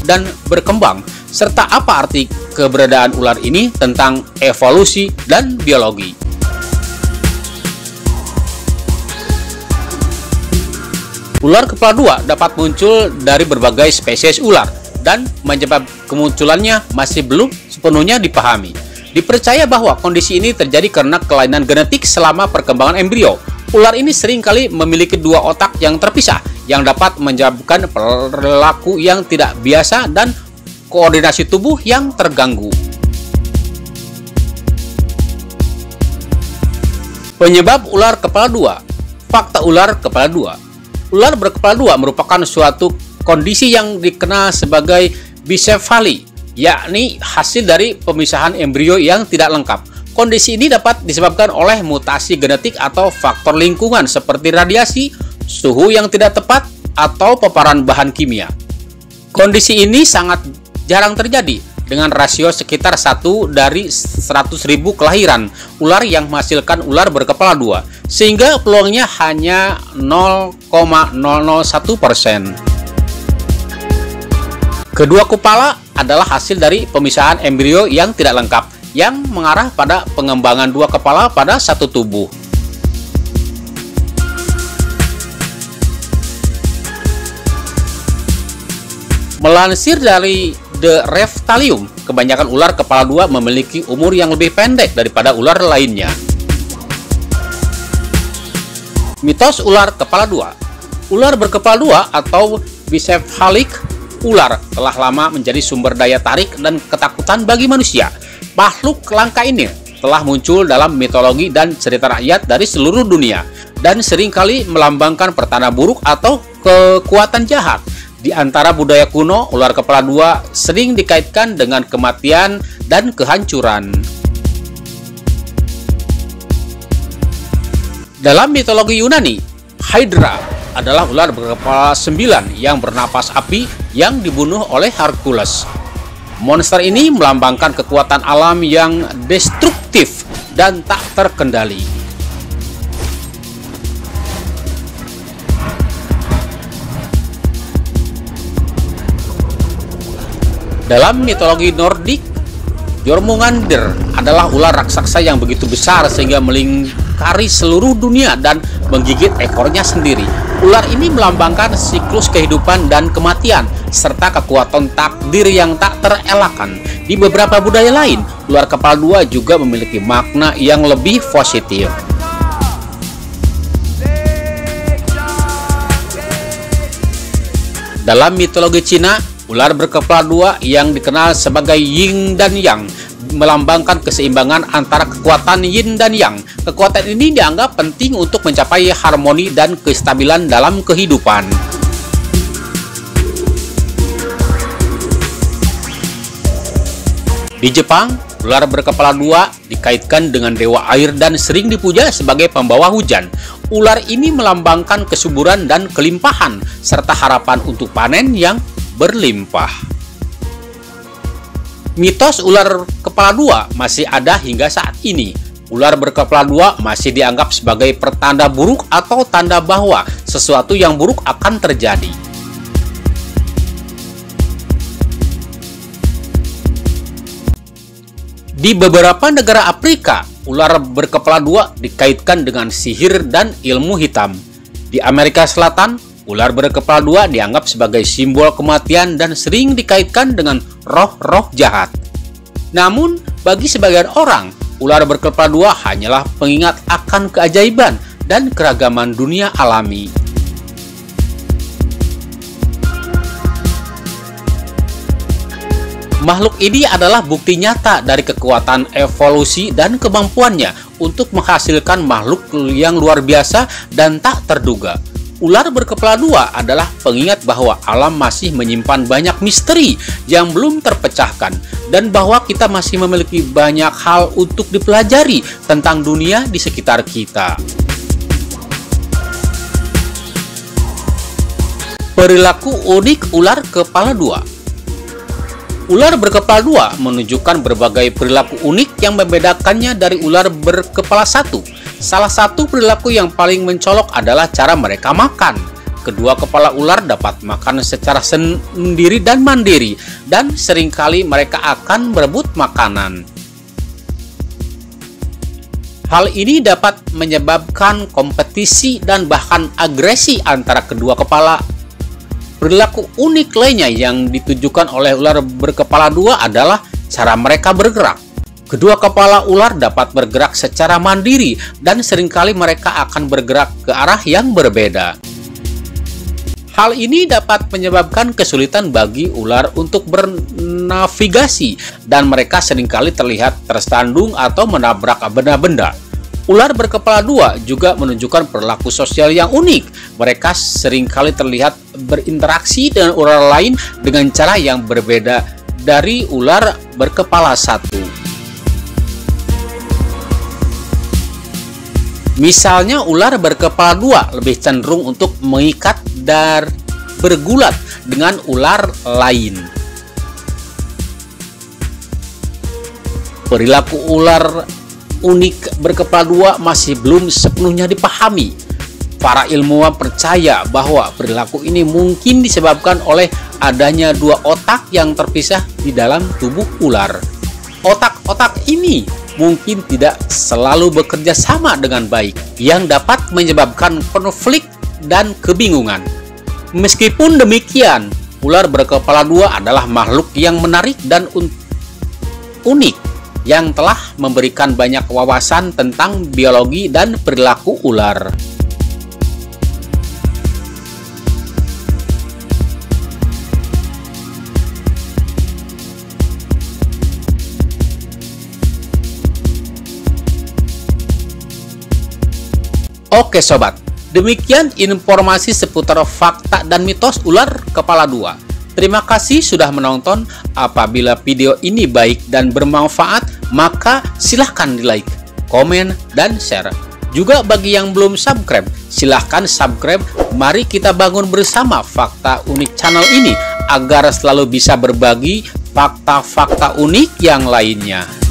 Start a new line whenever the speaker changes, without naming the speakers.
dan berkembang, serta apa arti keberadaan ular ini tentang evolusi dan biologi. Ular kepala dua dapat muncul dari berbagai spesies ular, dan penyebab kemunculannya masih belum sepenuhnya dipahami. Dipercaya bahwa kondisi ini terjadi karena kelainan genetik selama perkembangan embrio. Ular ini seringkali memiliki dua otak yang terpisah, yang dapat menyebabkan perilaku yang tidak biasa dan koordinasi tubuh yang terganggu. Penyebab ular kepala dua. Fakta ular kepala dua. Ular berkepala dua merupakan suatu kondisi yang dikenal sebagai bisefali, yakni hasil dari pemisahan embrio yang tidak lengkap. Kondisi ini dapat disebabkan oleh mutasi genetik atau faktor lingkungan seperti radiasi, suhu yang tidak tepat, atau paparan bahan kimia. Kondisi ini sangat jarang terjadi, dengan rasio sekitar 1 dari 100.000 kelahiran ular yang menghasilkan ular berkepala dua, sehingga peluangnya hanya 0,001%. Kedua kepala adalah hasil dari pemisahan embrio yang tidak lengkap, yang mengarah pada pengembangan dua kepala pada satu tubuh. Melansir dari The Reptilium, kebanyakan ular kepala dua memiliki umur yang lebih pendek daripada ular lainnya. Mitos ular kepala dua. Ular berkepala dua atau bicephalic ular telah lama menjadi sumber daya tarik dan ketakutan bagi manusia. Makhluk langka ini telah muncul dalam mitologi dan cerita rakyat dari seluruh dunia, dan seringkali melambangkan pertanda buruk atau kekuatan jahat. Di antara budaya kuno, ular kepala dua sering dikaitkan dengan kematian dan kehancuran. Dalam mitologi Yunani, Hydra adalah ular berkepala 9 yang bernapas api yang dibunuh oleh Hercules. Monster ini melambangkan kekuatan alam yang destruktif dan tak terkendali. Dalam mitologi Nordik, Jormungandr adalah ular raksasa yang begitu besar sehingga melingkari seluruh dunia dan menggigit ekornya sendiri. Ular ini melambangkan siklus kehidupan dan kematian, serta kekuatan takdir yang tak terelakkan. Di beberapa budaya lain, ular kepala dua juga memiliki makna yang lebih positif. Dalam mitologi Cina, ular berkepala dua yang dikenal sebagai Yin dan Yang melambangkan keseimbangan antara kekuatan Yin dan Yang. Kekuatan ini dianggap penting untuk mencapai harmoni dan kestabilan dalam kehidupan. Di Jepang, ular berkepala dua dikaitkan dengan dewa air dan sering dipuja sebagai pembawa hujan. Ular ini melambangkan kesuburan dan kelimpahan, serta harapan untuk panen yang berlimpah. Mitos ular kepala dua masih ada hingga saat ini. Ular berkepala dua masih dianggap sebagai pertanda buruk atau tanda bahwa sesuatu yang buruk akan terjadi. Di beberapa negara Afrika, ular berkepala dua dikaitkan dengan sihir dan ilmu hitam. Di Amerika Selatan, ular berkepala dua dianggap sebagai simbol kematian dan sering dikaitkan dengan roh-roh jahat. Namun, bagi sebagian orang, ular berkepala dua hanyalah pengingat akan keajaiban dan keragaman dunia alami. Makhluk ini adalah bukti nyata dari kekuatan evolusi dan kemampuannya untuk menghasilkan makhluk yang luar biasa dan tak terduga. Ular berkepala dua adalah pengingat bahwa alam masih menyimpan banyak misteri yang belum terpecahkan, dan bahwa kita masih memiliki banyak hal untuk dipelajari tentang dunia di sekitar kita. Perilaku unik ular kepala dua. Ular berkepala dua menunjukkan berbagai perilaku unik yang membedakannya dari ular berkepala satu. Salah satu perilaku yang paling mencolok adalah cara mereka makan. kedua kepala ular dapat makan secara sendiri dan mandiri, dan seringkali mereka akan berebut makanan. Hal ini dapat menyebabkan kompetisi dan bahkan agresi antara kedua kepala. Perilaku unik lainnya yang ditujukan oleh ular berkepala dua adalah cara mereka bergerak. Kedua kepala ular dapat bergerak secara mandiri dan seringkali mereka akan bergerak ke arah yang berbeda. Hal ini dapat menyebabkan kesulitan bagi ular untuk bernavigasi dan mereka seringkali terlihat tersandung atau menabrak benda-benda. Ular berkepala dua juga menunjukkan perilaku sosial yang unik. Mereka seringkali terlihat berinteraksi dengan ular lain dengan cara yang berbeda dari ular berkepala satu. Misalnya, ular berkepala dua lebih cenderung untuk mengikat dan bergulat dengan ular lain. Perilaku ular unik berkepala dua masih belum sepenuhnya dipahami. Para ilmuwan percaya bahwa perilaku ini mungkin disebabkan oleh adanya dua otak yang terpisah di dalam tubuh ular. Otak-otak ini mungkin tidak selalu bekerja sama dengan baik, yang dapat menyebabkan konflik dan kebingungan. Meskipun demikian, ular berkepala dua adalah makhluk yang menarik dan unik, yang telah memberikan banyak wawasan tentang biologi dan perilaku ular. Oke sobat, demikian informasi seputar fakta dan mitos ular kepala dua. Terima kasih sudah menonton. Apabila video ini baik dan bermanfaat, maka silahkan di like, komen, dan share. Juga bagi yang belum subscribe, silahkan subscribe. Mari kita bangun bersama Fakta Unik channel ini agar selalu bisa berbagi fakta-fakta unik yang lainnya.